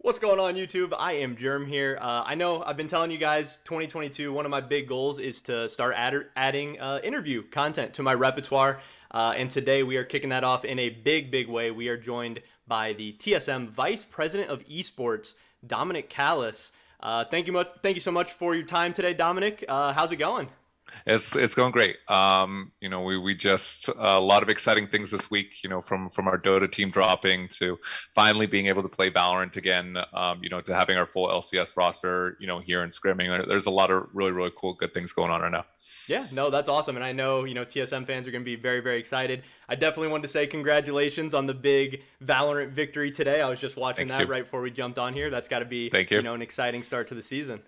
What's going on, YouTube? IAMJERM here. I know I've been telling you guys 2022, one of my big goals is to start adding interview content to my repertoire. And today we are kicking that off in a big way. We are joined by the TSM Vice President of Esports, Dominic Kallas. Thank you so much for your time today, Dominic. How's it going? It's going great. We just a lot of exciting things this week. From our Dota team dropping to finally being able to play Valorant again. To having our full LCS roster. Here in scrimming. There's a lot of really cool good things going on right now. Yeah, no, that's awesome. And I know, TSM fans are going to be very excited. I definitely wanted to say congratulations on the big Valorant victory today. I was just watching Thank that you. right before we jumped on here. That's got to be, Thank you. an exciting start to the season.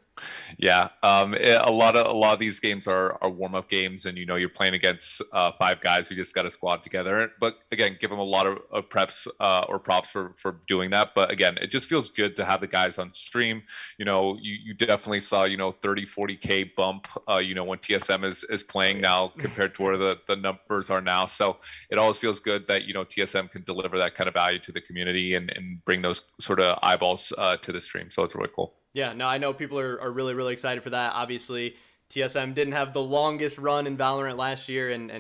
Yeah, a lot of these games are warm up games, and you're playing against five guys who just got a squad together. But again, give them a lot of preps or props for doing that. But again, it just feels good to have the guys on stream. You definitely saw 30-40K bump. When TSM is playing now compared to where the numbers are now. So it always feels good that TSM can deliver that kind of value to the community and bring those sort of eyeballs to the stream. So it's really cool. Yeah, no, I know people are really excited for that. Obviously, TSM didn't have the longest run in Valorant last year, and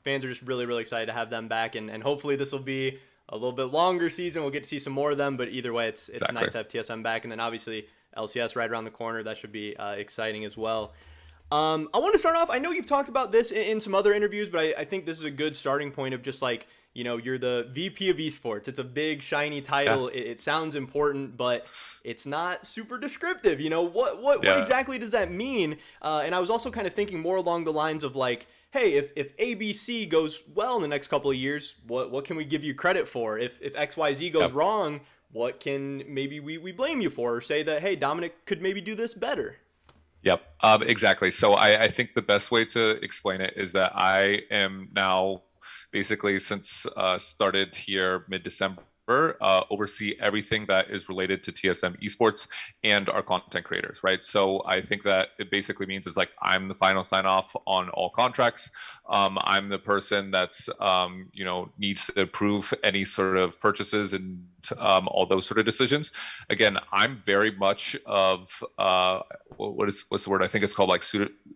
fans are just really excited to have them back. And hopefully this will be a little bit longer season. We'll get to see some more of them, but either way, it's Exactly. nice to have TSM back. And then obviously LCS right around the corner. That should be exciting as well. I want to start off. I know you've talked about this in some other interviews, but I think this is a good starting point of just like, you're the VP of Esports. It's a big, shiny title. Yeah. It sounds important, but it's not super descriptive. What Yeah. exactly does that mean? And I was also kind of thinking more along the lines of like, hey, if ABC goes well in the next couple of years, what can we give you credit for? If XYZ goes Yep. wrong, what can maybe we blame you for, or say that, hey, Dominic could maybe do this better? Yep, exactly. So I think the best way to explain it is that I am now basically since started here mid-December, oversee everything that is related to TSM Esports and our content creators, right? So I think that it basically means is like I'm the final sign off on all contracts. I'm the person that's needs to approve any sort of purchases and all those sort of decisions. Again, I'm very much of what's the word? I think it's called like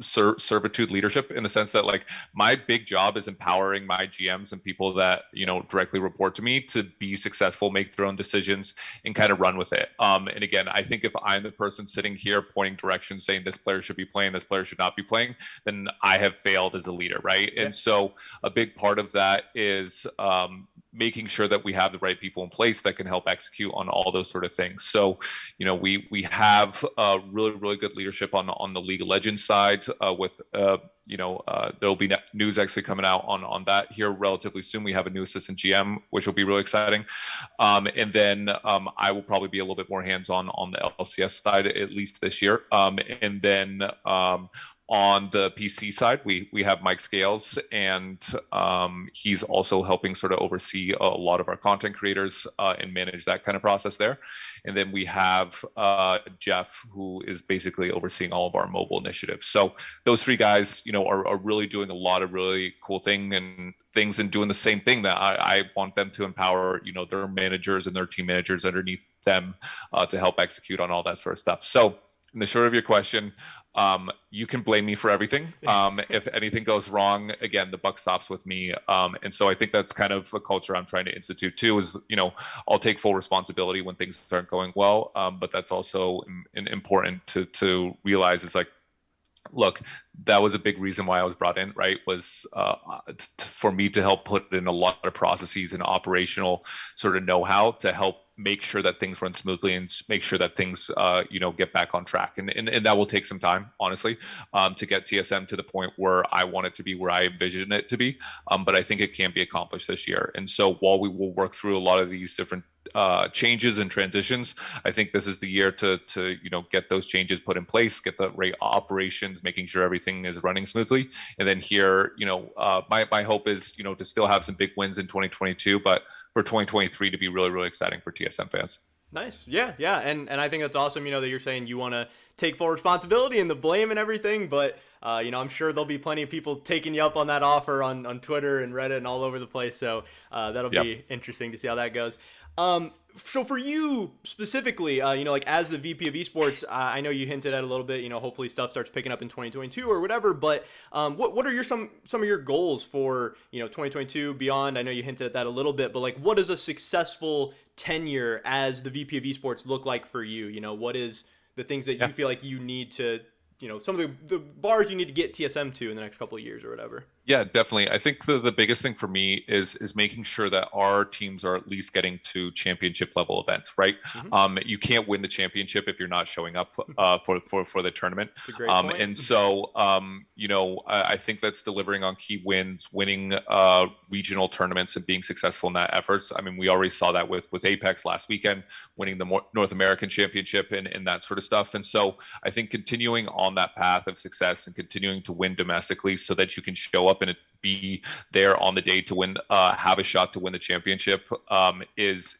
servitude leadership, in the sense that like my big job is empowering my GMs and people that directly report to me to be successful, make their own decisions, and kind of run with it. And again, I think if I'm the person sitting here pointing directions, saying this player should be playing, this player should not be playing, then I have failed as a leader, right? Yeah. And so a big part of that is making sure that we have the right people in place that can help execute on all those sort of things. So, we have really good leadership on the League of Legends side with there'll be news actually coming out on that here relatively soon. We have a new assistant GM, which will be really exciting. And then I will probably be a little bit more hands-on on the LCS side, at least this year. And then on the PC side, we have Mike Scales, and he's also helping sort of oversee a lot of our content creators and manage that kind of process there. And then we have Jeff, who is basically overseeing all of our mobile initiatives. So those three guys, are really doing a lot of really cool things and doing the same thing that I want them to empower, their managers and their team managers underneath them to help execute on all that sort of stuff. So in the short of your question, you can blame me for everything. If anything goes wrong, again, the buck stops with me. And so I think that's kind of a culture I'm trying to institute too, is, I'll take full responsibility when things aren't going well. But that's also important to realize. It's like, look, that was a big reason why I was brought in, right? Was for me to help put in a lot of processes and operational sort of know-how to help make sure that things run smoothly and make sure that things, get back on track. And that will take some time, honestly, to get TSM to the point where I want it to be, where I envision it to be. But I think it can be accomplished this year. And so while we will work through a lot of these different changes and transitions, I think this is the year to get those changes put in place, get the right operations, making sure everything is running smoothly. And then here, my hope is, to still have some big wins in 2022, but for 2023 to be really exciting for TSM fans. Nice. Yeah. And I think that's awesome, that you're saying you want to take full responsibility and the blame and everything, but I'm sure there'll be plenty of people taking you up on that offer on Twitter and Reddit and all over the place. So that'll Yep. be interesting to see how that goes. So for you specifically, like as the VP of Esports, I know you hinted at a little bit. Hopefully stuff starts picking up in 2022 or whatever. But what are some of your goals for 2022 beyond? I know you hinted at that a little bit, but like, what does a successful tenure as the VP of Esports look like for you? What is the things that Yeah. you feel like you need to, some of the bars you need to get TSM to in the next couple of years or whatever? Yeah, definitely. I think the biggest thing for me is making sure that our teams are at least getting to championship level events, right? Mm-hmm. You can't win the championship if you're not showing up for the tournament. It's a great point. And so I think that's delivering on key wins, winning regional tournaments, and being successful in that efforts. I mean, we already saw that with Apex last weekend, winning the North American Championship and that sort of stuff. And so I think continuing on that path of success and continuing to win domestically so that you can show up and be there on the day to win, have a shot to win the championship, is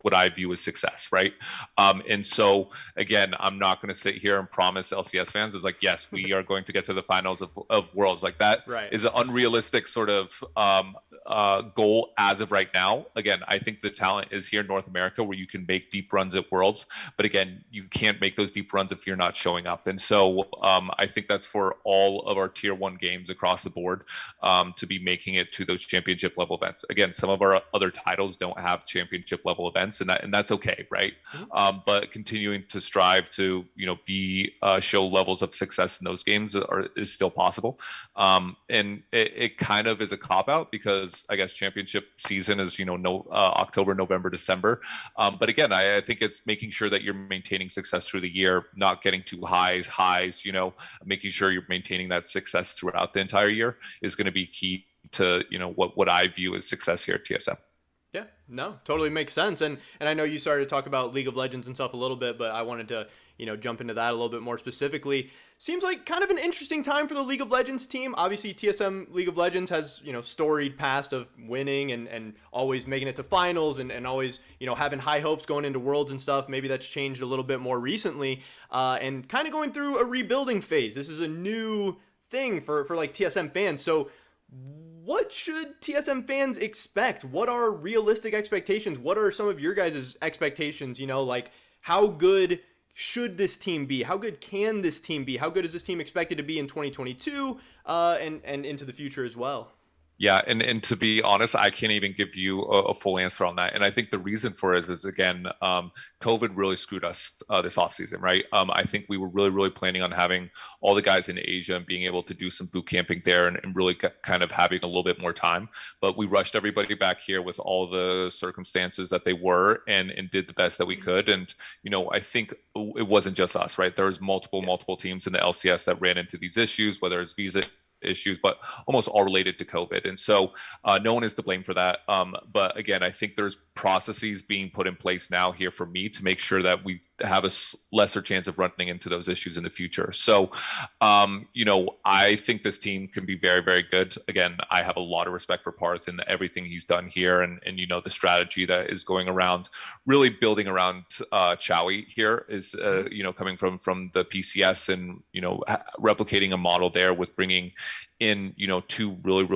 what I view as success, right? And so again, I'm not going to sit here and promise LCS fans is like, yes, we are going to get to the finals of Worlds. Like that Right. is an unrealistic sort of goal as of right now. Again, I think the talent is here in North America where you can make deep runs at Worlds, but again, you can't make those deep runs if you're not showing up. And so I think that's for all of our tier 1 games across the board, to be making it to those championship level events. Again, some of our other titles don't have championship level events, and that's okay, right? Mm-hmm. But continuing to strive to be show levels of success in those games is still possible. And it kind of is a cop out because I guess championship season is October, November, December. But again, I think it's making sure that you're maintaining success through the year, not getting too highs, making sure you're maintaining that success throughout the entire year is going to be key to what I view as success here at TSM. Yeah, no, totally makes sense. And I know you started to talk about League of Legends and stuff a little bit, but I wanted to, jump into that a little bit more specifically. Seems like kind of an interesting time for the League of Legends team. Obviously, TSM League of Legends has, storied past of winning and always making it to finals and always, having high hopes going into Worlds and stuff. Maybe that's changed a little bit more recently, and kind of going through a rebuilding phase. This is a new thing for like TSM fans. So what should TSM fans expect? What are realistic expectations? What are some of your guys' expectations? Like how good should this team be? How good can this team be? How good is this team expected to be in 2022 and into the future as well? Yeah, and to be honest, I can't even give you a full answer on that. And I think the reason for it is again, COVID really screwed us this offseason, right? I think we were really planning on having all the guys in Asia and being able to do some boot camping there and really kind of having a little bit more time. But we rushed everybody back here with all the circumstances that they were and did the best that we could. And I think it wasn't just us, right? There was multiple teams in the LCS that ran into these issues, whether it's visa issues, but almost all related to COVID. And so no one is to blame for that. But again, I think there's processes being put in place now here for me to make sure that we have a lesser chance of running into those issues in the future. So, I think this team can be very good. Again, I have a lot of respect for Parth and everything he's done here and the strategy that is going around, really building around Chowie here is, coming from the PCS and, replicating a model there with bringing in, two really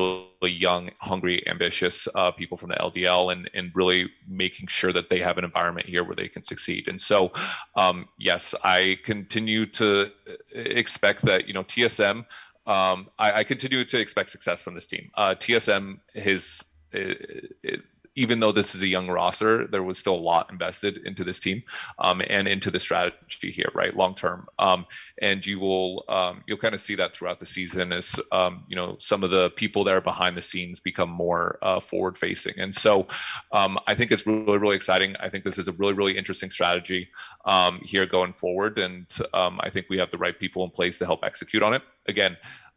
young, hungry, ambitious people from the LDL and really making sure that they have an environment here where they can succeed. And so, yes, I continue to expect that, TSM, I continue to expect success from this team. TSM has, even though this is a young roster, there was still a lot invested into this team and into the strategy here, right, long term. And you'll kind of see that throughout the season as some of the people that are behind the scenes become more forward facing. And so I think it's really exciting. I think this is a really interesting strategy here going forward, and I think we have the right people in place to help execute on it. Again,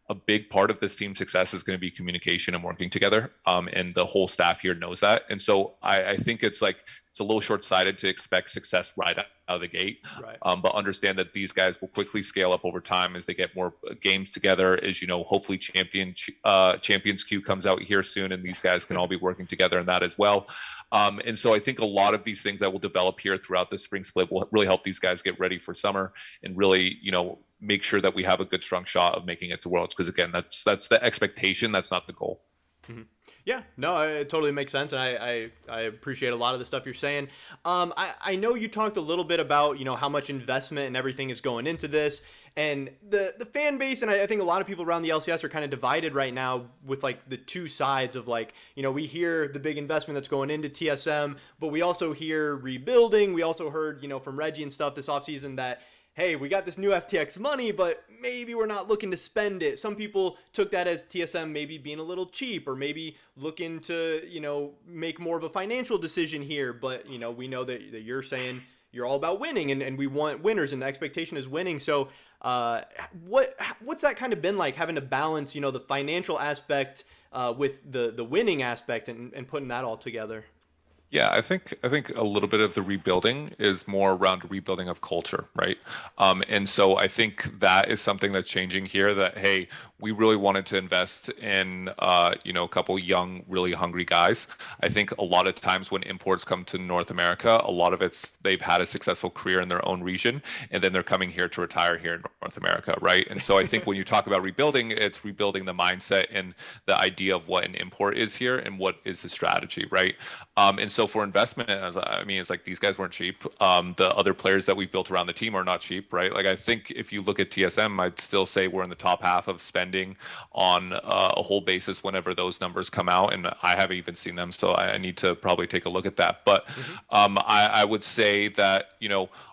a big part of this team's success is going to be communication and working together. And the whole staff here knows that. And so I think it's a little short-sighted to expect success right out of the gate. Right. But understand that these guys will quickly scale up over time as they get more games together, as hopefully Champions Q comes out here soon, and these guys can all be working together in that as well. And so I think a lot of these things that will develop here throughout the spring split will really help these guys get ready for summer and really, make sure that we have a good strong shot of making it to Worlds. Because again, that's the expectation. That's not the goal. Mm-hmm. Yeah, no, it totally makes sense, and I appreciate a lot of the stuff you're saying. I know you talked a little bit about how much investment and everything is going into this, and the fan base, and I think a lot of people around the LCS are kind of divided right now with like the two sides of like we hear the big investment that's going into TSM, but we also hear rebuilding. We also heard from Reggie and stuff this offseason that hey, we got this new FTX money, but maybe we're not looking to spend it. Some people took that as TSM maybe being a little cheap or maybe looking to, make more of a financial decision here. But, we know that you're saying you're all about winning and we want winners and the expectation is winning. So what's that kind of been like having to balance, the financial aspect with the winning aspect and putting that all together? Yeah, I think a little bit of the rebuilding is more around rebuilding of culture, right? And so I think that is something that's changing here. That hey, we really wanted to invest in a couple young, really hungry guys. I think a lot of times when imports come to North America, a lot of it's they've had a successful career in their own region, and then they're coming here to retire here in North America, right? And so I think when you talk about rebuilding, it's rebuilding the mindset and the idea of what an import is here and what is the strategy, right? And so for investment, it's like these guys weren't cheap. The other players that we've built around the team are not cheap, right? Like I think if you look at TSM, I'd still say we're in the top half of spending on a whole basis whenever those numbers come out, and I haven't even seen them, so I need to probably take a look at that. But Mm-hmm. I would say that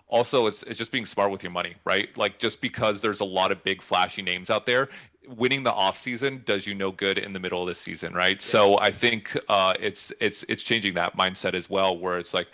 also it's just being smart with your money, right? Like just because there's a lot of big flashy names out there, winning the off season does you no good in the middle of the season, right? Yeah. So I think it's changing that mindset as well, where it's like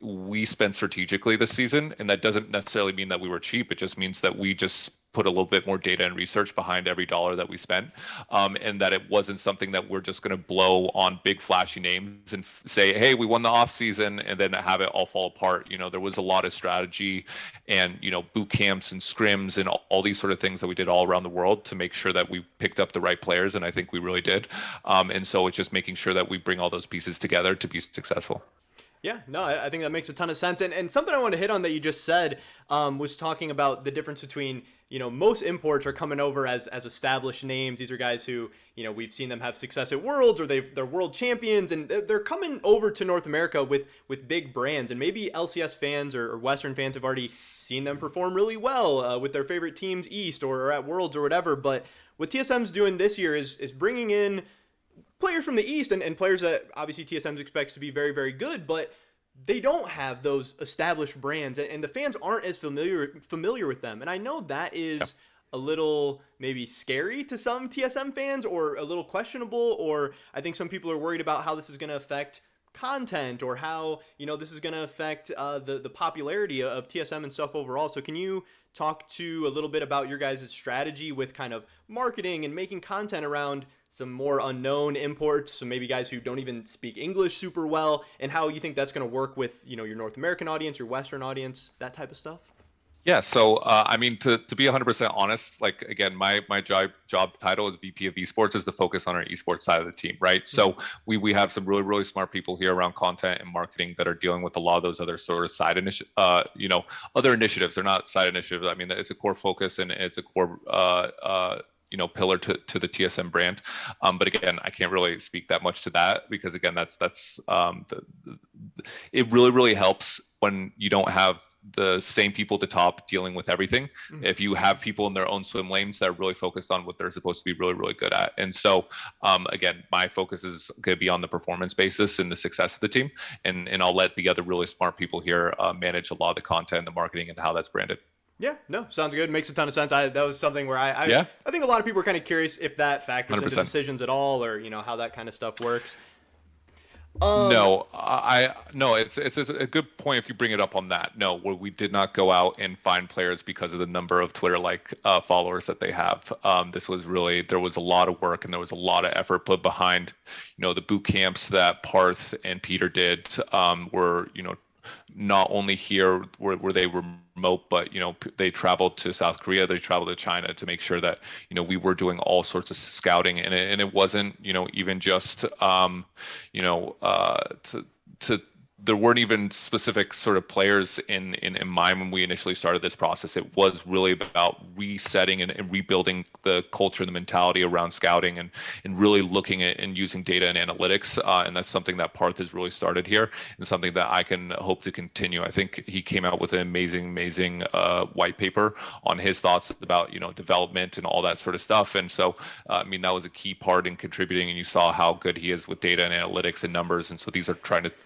we spent strategically this season, and that doesn't necessarily mean that we were cheap. It just means that we just put a little bit more data and research behind every dollar that we spent, and that it wasn't something that we're just going to blow on big flashy names and say, hey, we won the off season, and then have it all fall apart. There was a lot of strategy and boot camps and scrims and all these sort of things that we did all around the world to make sure that we picked up the right players, and I think we really did. And so it's just making sure that we bring all those pieces together to be successful. Yeah, no, I think that makes a ton of sense. And something I want to hit on that you just said was talking about the difference between, most imports are coming over as established names. These are guys who, we've seen them have success at Worlds or they're world champions, and they're coming over to North America with big brands. And maybe LCS fans or Western fans have already seen them perform really well with their favorite teams East or at Worlds or whatever. But what TSM's doing this year is bringing in players from the East and players that obviously TSM expects to be very, very good, but they don't have those established brands and the fans aren't as familiar with them. And I know that is a little maybe scary to some TSM fans or a little questionable, or I think some people are worried about how this is going to affect content or how this is going to affect the popularity of TSM and stuff overall. So can you talk to a little bit about your guys' strategy with kind of marketing and making content around some more unknown imports, so maybe guys who don't even speak English super well, and how you think that's going to work with your North American audience, your Western audience, that type of stuff? Yeah, so to be 100% honest, like again, my job title as VP of Esports is to focus on our esports side of the team, right? So we have some really really smart people here around content and marketing that are dealing with a lot of those other sort of side other initiatives. They're not side initiatives. I mean, it's a core focus and it's a core pillar to the TSM brand. But again, I can't really speak that much to that because again, it really really helps when you don't have the same people at the top dealing with everything. Mm-hmm. If you have people in their own swim lanes that are really focused on what they're supposed to be really really good at. And so again, my focus is going to be on the performance basis and the success of the team, and I'll let the other really smart people here manage a lot of the content, the marketing, and how that's branded. Yeah, no, sounds good. Makes a ton of sense. That was something where Yeah, I think a lot of people are kind of curious if that factors into 100%. decisions at all, or how that kind of stuff works. No, no, it's a good point if you bring it up on that. No, where we did not go out and find players because of the number of Twitter followers that they have. This was really, there was a lot of work and there was a lot of effort put behind, the boot camps that Parth and Peter did. Were not only here where they were remote, but they traveled to South Korea, they traveled to China to make sure that we were doing all sorts of scouting, and it wasn't even just to there weren't even specific sort of players in mind when we initially started this process. It was really about resetting and rebuilding the culture and the mentality around scouting and really looking at and using data and analytics. And that's something that Parth has really started here and something that I can hope to continue. I think he came out with an amazing white paper on his thoughts about, development and all that sort of stuff. And so, I mean, that was a key part in contributing, and you saw how good he is with data and analytics and numbers. And so these are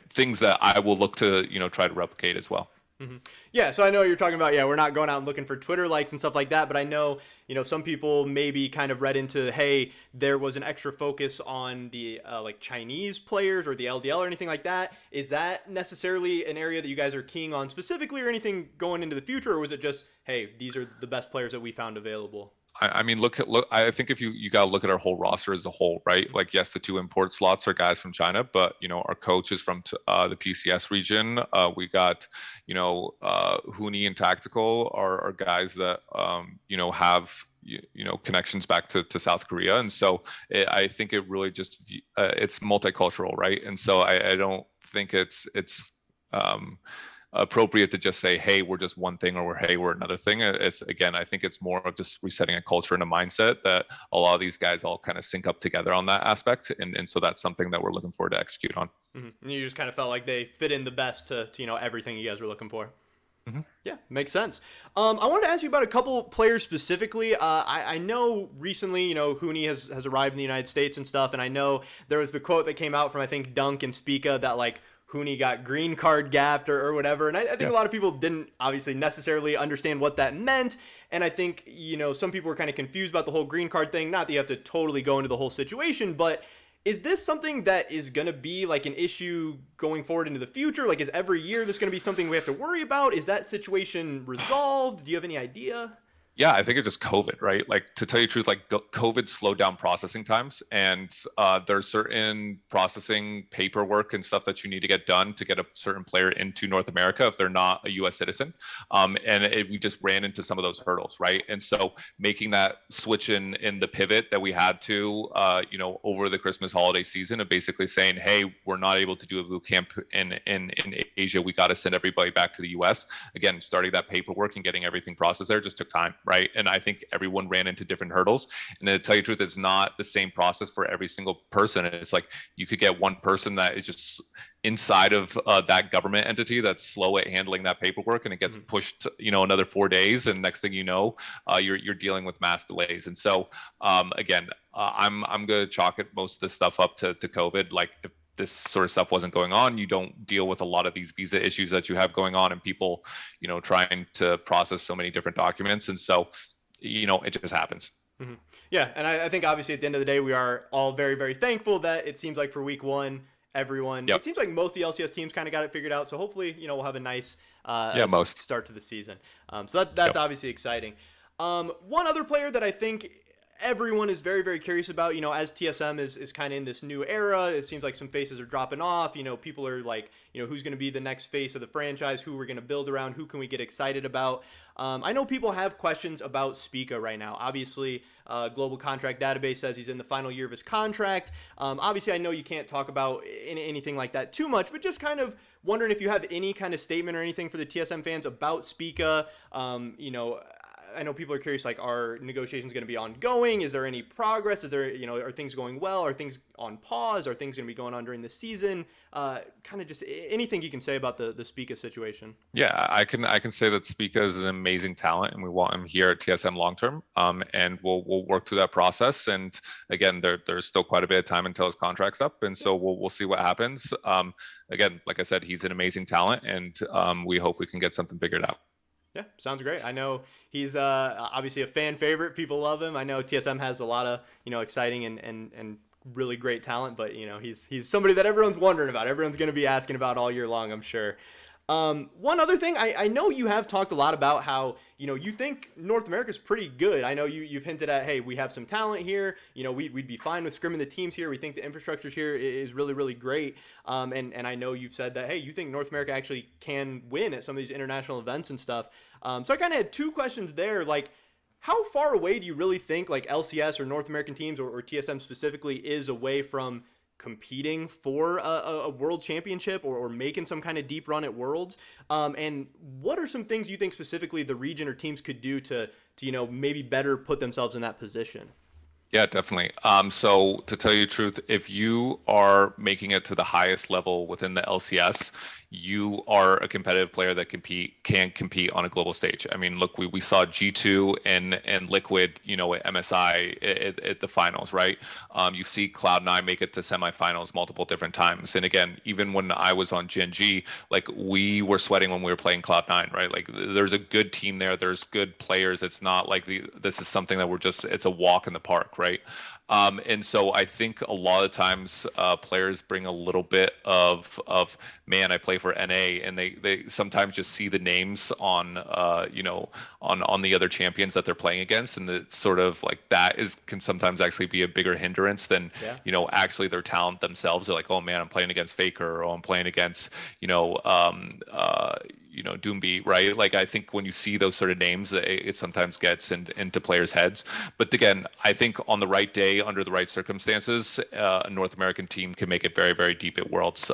things that I will look to, try to replicate as well. Mm-hmm. Yeah, so I know you're talking about, we're not going out and looking for Twitter likes and stuff like that, but I know, some people maybe kind of read into, hey, there was an extra focus on the like Chinese players or the LDL or anything like that. Is that necessarily an area that you guys are keying on specifically or anything going into the future, or was it just, hey, these are the best players that we found available? I mean, look. I think if you gotta look at our whole roster as a whole, right? Like, yes, the 2 import slots are guys from China, but our coach is from the PCS region. We got, Huni and Tactical are guys that have connections back to South Korea, and so I think it really just it's multicultural, right? And so I don't think it's appropriate to just say, hey, we're just one thing, or hey, we're another thing. It's, again, I think it's more of just resetting a culture and a mindset that a lot of these guys all kind of sync up together on that aspect, and so that's something that we're looking forward to execute on. Mm-hmm. And you just kind of felt like they fit in the best to everything you guys were looking for. Mm-hmm. Yeah, makes sense. I wanted to ask you about a couple players specifically. I know recently, Huni has arrived in the United States and stuff, and I know there was the quote that came out from, I think, Dunk and Spica that, like, Huni got green card gapped or whatever. And I think a lot of people didn't obviously necessarily understand what that meant. And I think, some people were kind of confused about the whole green card thing. Not that you have to totally go into the whole situation, but is this something that is going to be like an issue going forward into the future? Like, is every year this going to be something we have to worry about? Is that situation resolved? Do you have any idea? Yeah, I think it's just COVID, right? Like, to tell you the truth, like, COVID slowed down processing times, and there's certain processing paperwork and stuff that you need to get done to get a certain player into North America if they're not a U.S. citizen. We just ran into some of those hurdles, right? And so making that switch in the pivot that we had to, over the Christmas holiday season, of basically saying, hey, we're not able to do a boot camp in Asia. We got to send everybody back to the U.S. Again, starting that paperwork and getting everything processed there just took time. Right. And I think everyone ran into different hurdles. And to tell you the truth, it's not the same process for every single person. It's like you could get one person that is just inside of that government entity that's slow at handling that paperwork, and it gets pushed, another 4 days. And next thing you know, you're dealing with mass delays. And so, again, I'm going to chalk it most of this stuff up to COVID. Like, if this sort of stuff wasn't going on, you don't deal with a lot of these visa issues that you have going on, and people, trying to process so many different documents. And so, it just happens. Mm-hmm. Yeah. And I think obviously at the end of the day, we are all very, very thankful that it seems like for week 1, everyone, it seems like most of the LCS teams kind of got it figured out. So hopefully, we'll have a nice start to the season. So that's obviously exciting. One other player that I think everyone is very, very curious about, as TSM is kind of in this new era. It seems like some faces are dropping off. People are like, who's going to be the next face of the franchise, who we're going to build around, who can we get excited about. I know people have questions about Spica right now. Obviously, Global Contract Database says he's in the final year of his contract. Obviously, I know you can't talk about anything like that too much, but just kind of wondering if you have any kind of statement or anything for the TSM fans about Spica. I know people are curious, like, are negotiations going to be ongoing? Is there any progress? Is there, are things going well? Are things on pause? Are things going to be going on during the season? Kind of just anything you can say about the Spica situation. Yeah, I can say that Spica is an amazing talent, and we want him here at TSM long term. And we'll work through that process. And again, there's still quite a bit of time until his contract's up, and so we'll see what happens. Again, like I said, he's an amazing talent, and we hope we can get something figured out. Yeah, sounds great. I know he's obviously a fan favorite. People love him. I know TSM has a lot of, exciting and really great talent, but, he's somebody that everyone's wondering about. Everyone's going to be asking about all year long, I'm sure. One other thing, I know you have talked a lot about how, you think North America's pretty good. I know you've hinted at, hey, we have some talent here. We'd be fine with scrimming the teams here. We think the infrastructure here is really, really great. And I know you've said that, hey, you think North America actually can win at some of these international events and stuff. So I kind of had 2 questions there. Like, how far away do you really think, like, LCS or North American teams or TSM specifically is away from competing for a world championship or making some kind of deep run at Worlds? And what are some things you think specifically the region or teams could do to maybe better put themselves in that position? Yeah, definitely. So to tell you the truth, if you are making it to the highest level within the LCS, you are a competitive player that can compete on a global stage. I mean, look, we saw G2 and Liquid, at MSI at the finals, right? You see Cloud9 make it to semifinals multiple different times. And again, even when I was on GNG, like we were sweating when we were playing Cloud9, right? Like there's a good team there. There's good players. It's not like this is something that it's a walk in the park, right? And so I think a lot of times players bring a little bit of man, I play for NA, and they sometimes just see the names on on the other champions that they're playing against, and it's sort of like can sometimes actually be a bigger hindrance than Yeah. actually their talent themselves. They're like, oh man, I'm playing against Faker, or I'm playing against Doomby, right? Like I think when you see those sort of names, it sometimes gets into players' heads. But again, I think on the right day, under the right circumstances, a North American team can make it very, very deep at Worlds.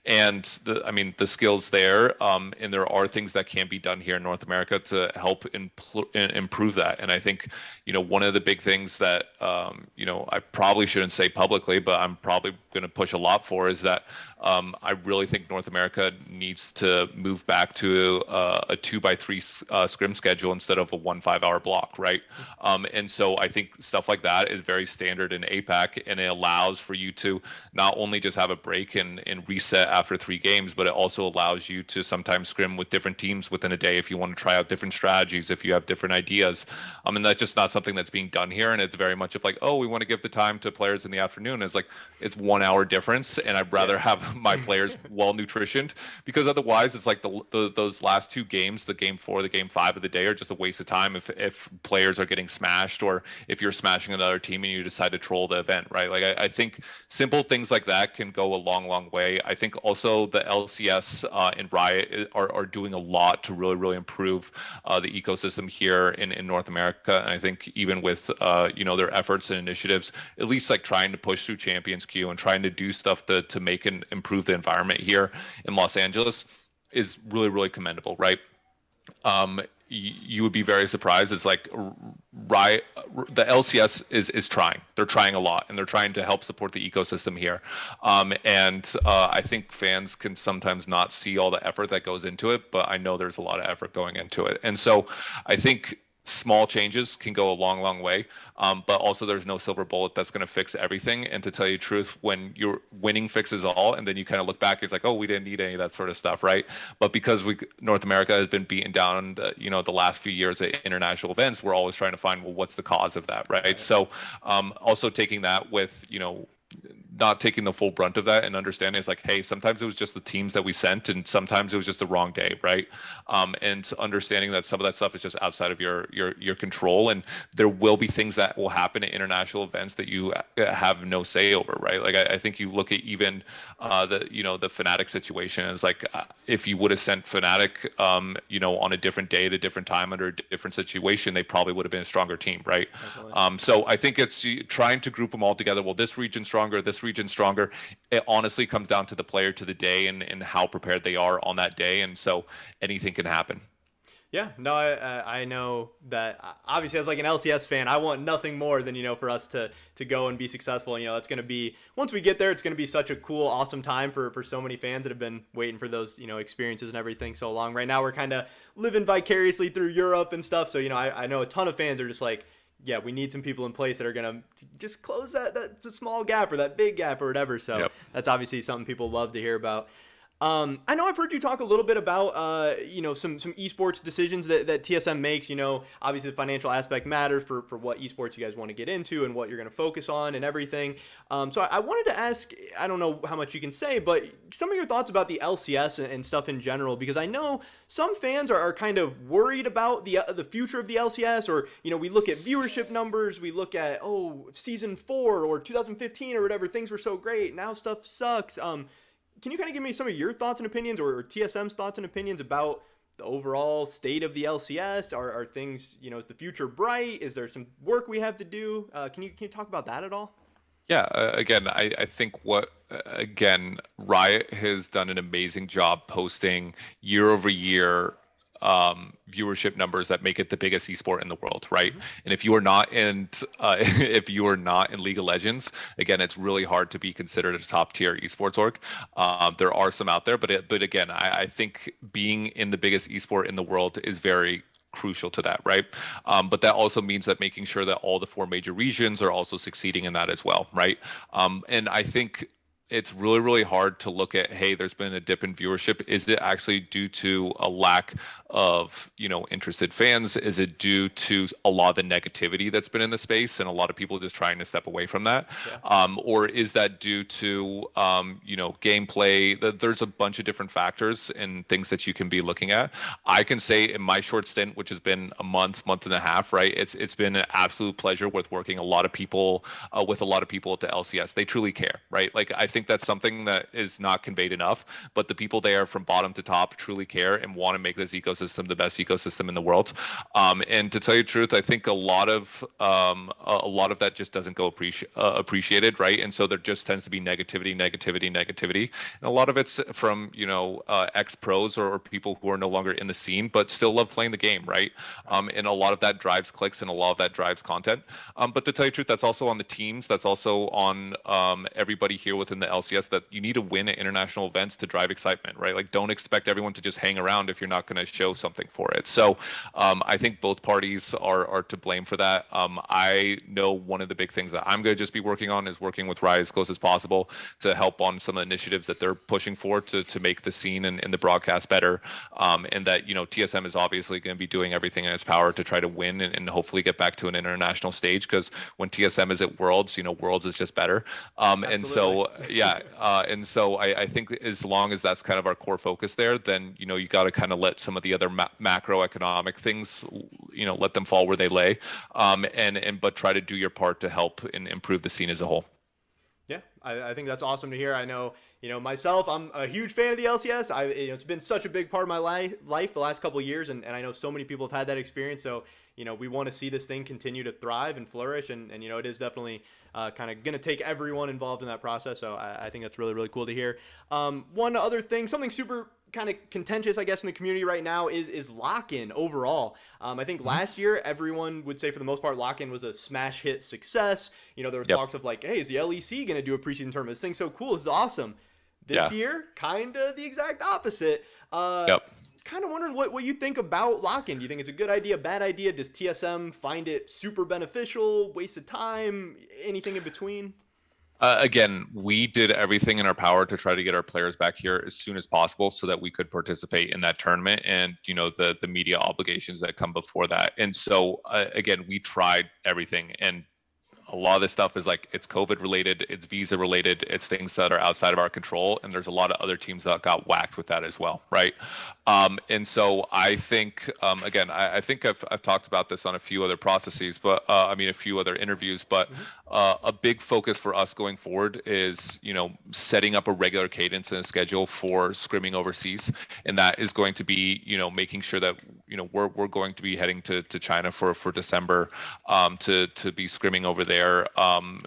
And the skills there, and there are things that can be done here in North America to help improve that. And I think, one of the big things that, I probably shouldn't say publicly, but I'm probably going to push a lot for is that I really think North America needs to move back to a 2x3 scrim schedule instead of a 1 5-hour block, right? And so I think stuff like that is very standard in APAC, and it allows for you to not only just have a break and reset after 3 games, but it also allows you to sometimes scrim with different teams within a day if you want to try out different strategies, if you have different ideas. And that's just not something that's being done here, and it's very much of like, oh, we want to give the time to players in the afternoon. It's like it's 1 hour difference, and I'd rather have my players well nutritioned, because otherwise it's like those last 2 games, the game 4, the game 5 of the day, are just a waste of time if players are getting smashed, or if you're smashing another team and you decide to troll the event, right? Like I think simple things like that can go a long way. I think also the LCS and Riot are doing a lot to really improve the ecosystem here in North America. And I think even with their efforts and initiatives, at least like trying to push through Champions Queue and trying to do stuff to make and improve the environment here in Los Angeles is really commendable, right? You would be very surprised. It's like Riot, the LCS is trying. They're trying a lot, and they're trying to help support the ecosystem here. I think fans can sometimes not see all the effort that goes into it, but I know there's a lot of effort going into it. And so I think small changes can go a long way, but also there's no silver bullet that's going to fix everything. And to tell you the truth, when you're winning fixes all, and then you kind of look back, it's like, oh, we didn't need any of that sort of stuff, right? But because North America has been beaten down the last few years at international events, we're always trying to find, well, what's the cause of that, right? So also taking that with not taking the full brunt of that, and understanding it's like, hey, sometimes it was just the teams that we sent, and sometimes it was just the wrong day, right? And understanding that some of that stuff is just outside of your control, and there will be things that will happen at international events that you have no say over, right? Like I think you look at even the Fnatic situation as like, if you would have sent Fnatic on a different day at a different time under a different situation, they probably would have been a stronger team, right? So I think it's trying to group them all together. Well, this region's stronger, this region's stronger. It honestly comes down to the player, to the day, and how prepared they are on that day. And so anything can happen. Yeah, no, I know that obviously as like an LCS fan, I want nothing more than, for us to go and be successful. And, it's going to be, once we get there, it's going to be such a cool, awesome time for so many fans that have been waiting for those, experiences and everything so long. Right now, we're kind of living vicariously through Europe and stuff. So, I know a ton of fans are just like, yeah, we need some people in place that are going to just close that small gap or that big gap or whatever. So That's obviously something people love to hear about. I know I've heard you talk a little bit about, some esports decisions that TSM makes. Obviously the financial aspect matters for what esports you guys want to get into and what you're going to focus on and everything. So I wanted to ask, I don't know how much you can say, but some of your thoughts about the LCS and stuff in general, because I know some fans are kind of worried about the future of the LCS, or, we look at viewership numbers, we look at, season 4 or 2015 or whatever, things were so great, now stuff sucks. Can you kind of give me some of your thoughts and opinions, or TSM's thoughts and opinions about the overall state of the LCS? Are things, is the future bright? Is there some work we have to do? Can you talk about that at all? Yeah, again, I think again, Riot has done an amazing job posting year over year viewership numbers that make it the biggest esport in the world, right? Hmm. And if you are not in, if you are not in League of Legends, again, it's really hard to be considered a top tier esports org. There are some out there, but again, I think being in the biggest esport in the world is very crucial to that, right? But that also means that making sure that all the four major regions are also succeeding in that as well, right? And I think it's really, really hard to look at, hey, there's been a dip in viewership. Is it actually due to a lack of, interested fans? Is it due to a lot of the negativity that's been in the space and a lot of people just trying to step away from that? Yeah. Or is that due to, gameplay? There's a bunch of different factors and things that you can be looking at. I can say in my short stint, which has been a month and a half, right? It's been an absolute pleasure with working with a lot of people at the LCS. They truly care, right? Like I think that's something that is not conveyed enough, but the people there from bottom to top truly care and want to make this ecosystem the best ecosystem in the world. And to tell you the truth, I think a lot of that just doesn't go appreciated, right? And so there just tends to be negativity, negativity, negativity, and a lot of it's from ex pros or people who are no longer in the scene but still love playing the game, right? Right. And a lot of that drives clicks and a lot of that drives content. But to tell you the truth, that's also on the teams. That's also on everybody here within the LCS that you need to win at international events to drive excitement, right? Like, don't expect everyone to just hang around if you're not going to show something for it. So I think both parties are to blame for that. I know one of the big things that I'm going to just be working on is working with Riot as close as possible to help on some of the initiatives that they're pushing for to make the scene and the broadcast better. And that, TSM is obviously going to be doing everything in its power to try to win and hopefully get back to an international stage, because when TSM is at Worlds, Worlds is just better. And Absolutely. so, yeah, and so I think as long as that's kind of our core focus there, then, you got to kind of let some of the other macroeconomic things, let them fall where they lay, but try to do your part to help and improve the scene as a whole. Yeah, I think that's awesome to hear. I know, myself, I'm a huge fan of the LCS. It's been such a big part of my life the last couple of years, and I know so many people have had that experience. So, we want to see this thing continue to thrive and flourish, and it is definitely kind of going to take everyone involved in that process. So I think that's really, really cool to hear. One other thing, something super kind of contentious, I guess, in the community right now is Lock In overall. I think Mhm. last year everyone would say for the most part Lock In was a smash hit success. There was Yep. talks of like, hey, is the LEC going to do a preseason tournament? This thing's so cool. This is awesome. This Yeah. year, kind of the exact opposite. Yep. Kind of wondering what you think about Lock In. Do you think it's a good idea, bad idea? Does TSM find it super beneficial, waste of time, anything in between? Again, we did everything in our power to try to get our players back here as soon as possible so that we could participate in that tournament and the media obligations that come before that. And so again, we tried everything, and a lot of this stuff is like, it's COVID related, it's visa related, it's things that are outside of our control, and there's a lot of other teams that got whacked with that as well, right? And so I think, again, I think I've talked about this on a few other processes, but a few other interviews, but Mm-hmm. a big focus for us going forward is setting up a regular cadence and a schedule for scrimming overseas, and that is going to be making sure that we're going to be heading to China for December, to be scrimming over there,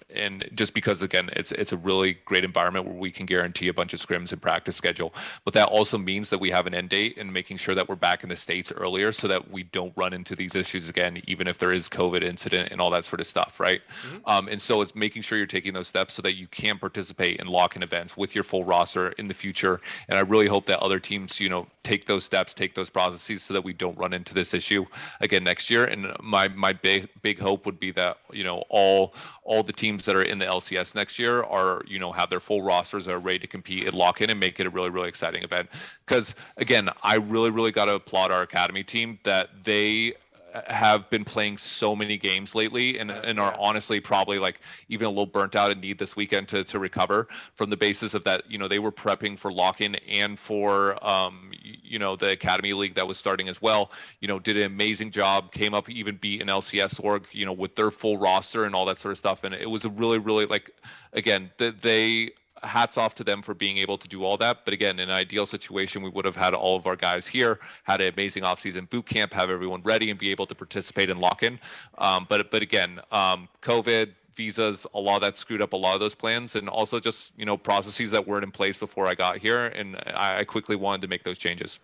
and just because again it's a really great environment where we can guarantee a bunch of scrims and practice schedule, but that also means that we have an end date and making sure that we're back in the States earlier so that we don't run into these issues again, even if there is COVID incident and all that sort of stuff, right? Mm-hmm. And so it's making sure you're taking those steps so that you can participate in lock-in events with your full roster in the future. And I really hope that other teams, take those steps, take those processes so that we don't run into this issue again next year. And my big hope would be that all the teams that are in the LCS next year are have their full rosters, are ready to compete and lock in and make it a really, really exciting event. Because again, I really got to applaud our academy team that they have been playing so many games lately, and are Yeah. honestly probably like even a little burnt out and need this weekend to recover from the basis of that. They were prepping for lock-in and for the academy league that was starting as well. Did an amazing job, came up, even beat an LCS org with their full roster and all that sort of stuff. And it was a really, really, like, again, they hats off to them for being able to do all that. But again, in an ideal situation, we would have had all of our guys here, had an amazing offseason boot camp, have everyone ready and be able to participate in lock-in. But again, COVID, visas, a lot that screwed up a lot of those plans, and also just processes that weren't in place before I got here, and I quickly wanted to make those changes.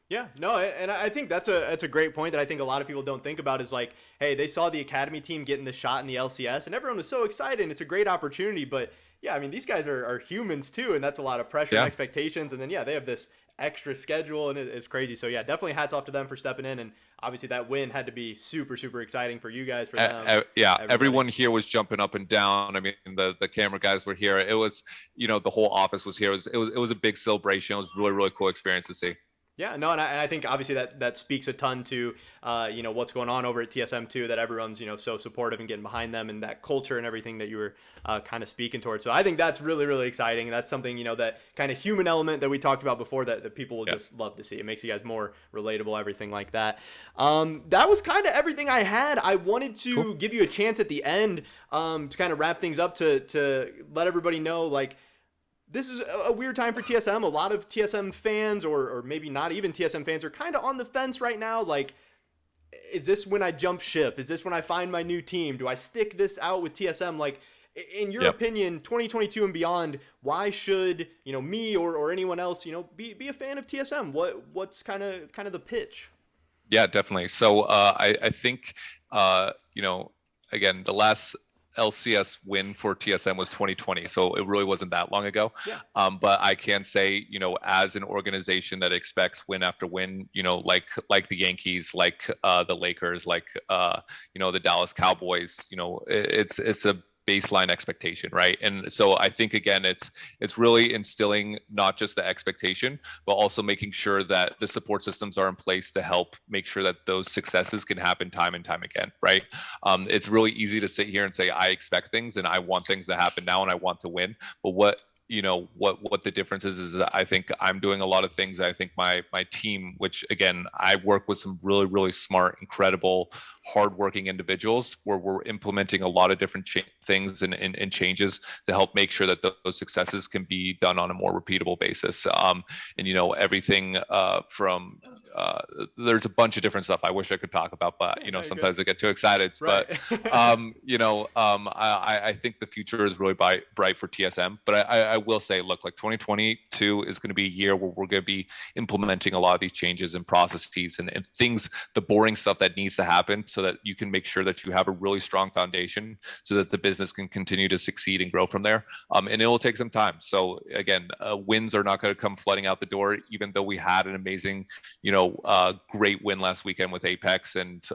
Yeah, no, and I think that's a great point that I think a lot of people don't think about is like, hey, they saw the academy team getting the shot in the LCS, and everyone was so excited. And it's a great opportunity, but yeah, I mean, these guys are humans too, and that's a lot of pressure and Yeah. expectations. And then yeah, they have this extra schedule, and it's crazy. So yeah, definitely hats off to them for stepping in, and obviously that win had to be super super exciting for you guys, for them, Yeah, everybody. everyone here was jumping up and down. I mean, the camera guys were here. It was, the whole office was here. It was a big celebration. It was really really cool experience to see. Yeah, no, and I think obviously that speaks a ton to what's going on over at TSM too. That everyone's so supportive and getting behind them, and that culture and everything that you were kind of speaking towards. So I think that's really really exciting. That's something that kind of human element that we talked about before that people will Yeah. just love to see. It makes you guys more relatable, everything like that. That was kind of everything I had. I wanted to Cool. give you a chance at the end to kind of wrap things up to let everybody know like this is a weird time for TSM. A lot of TSM fans, or maybe not even TSM fans, are kind of on the fence right now. Like, is this when I jump ship? Is this when I find my new team? Do I stick this out with TSM? Like, in your Yep. opinion, 2022 and beyond, why should me or anyone else be a fan of TSM? What's kind of the pitch? Yeah, definitely. So I think again, the last LCS win for TSM was 2020, so it really wasn't that long ago. Yeah. But I can say, as an organization that expects win after win, like the Yankees, like the Lakers, like the Dallas Cowboys, it's a baseline expectation, right? And so I think again, it's really instilling not just the expectation, but also making sure that the support systems are in place to help make sure that those successes can happen time and time again, right? It's really easy to sit here and say I expect things and I want things to happen now and I want to win, but what the difference is I think I'm doing a lot of things. I think my team, which again I work with some really really smart, incredible, hardworking individuals, where we're implementing a lot of different things and changes to help make sure that those successes can be done on a more repeatable basis. And everything from there's a bunch of different stuff I wish I could talk about, but sometimes I get too excited. Right. But I think the future is really bright for TSM. But I will say, look, like 2022 is going to be a year where we're going to be implementing a lot of these changes and processes and things, the boring stuff that needs to happen, so that you can make sure that you have a really strong foundation, so that the business can continue to succeed and grow from there. And it will take some time. So again, wins are not going to come flooding out the door, even though we had an amazing, great win last weekend with Apex, and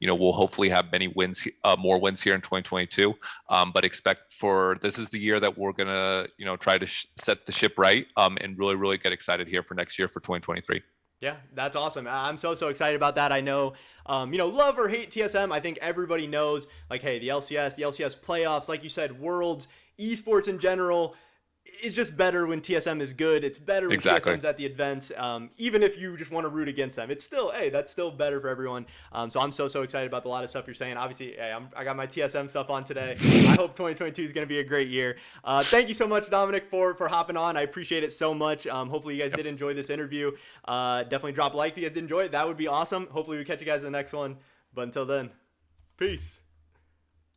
we'll hopefully have many wins, more wins here in 2022. But expect this is the year that we're gonna, try to set the ship right, and really, really get excited here for next year for 2023. Yeah, that's awesome. I'm so excited about that. I know, love or hate TSM. I think everybody knows, like, hey, the LCS playoffs, like you said, Worlds, esports in general is just better when TSM is good. It's better when Exactly. TSM's at the events. Even if you just want to root against them, it's still, hey, that's still better for everyone. So I'm so excited about a lot of stuff you're saying. Obviously, hey, I got my TSM stuff on today. I hope 2022 is going to be a great year. Thank you so much, Dominic, for hopping on. I appreciate it so much. Hopefully you guys did enjoy this interview. Definitely drop a like if you guys did enjoy it. That would be awesome. Hopefully we catch you guys in the next one. But until then, peace.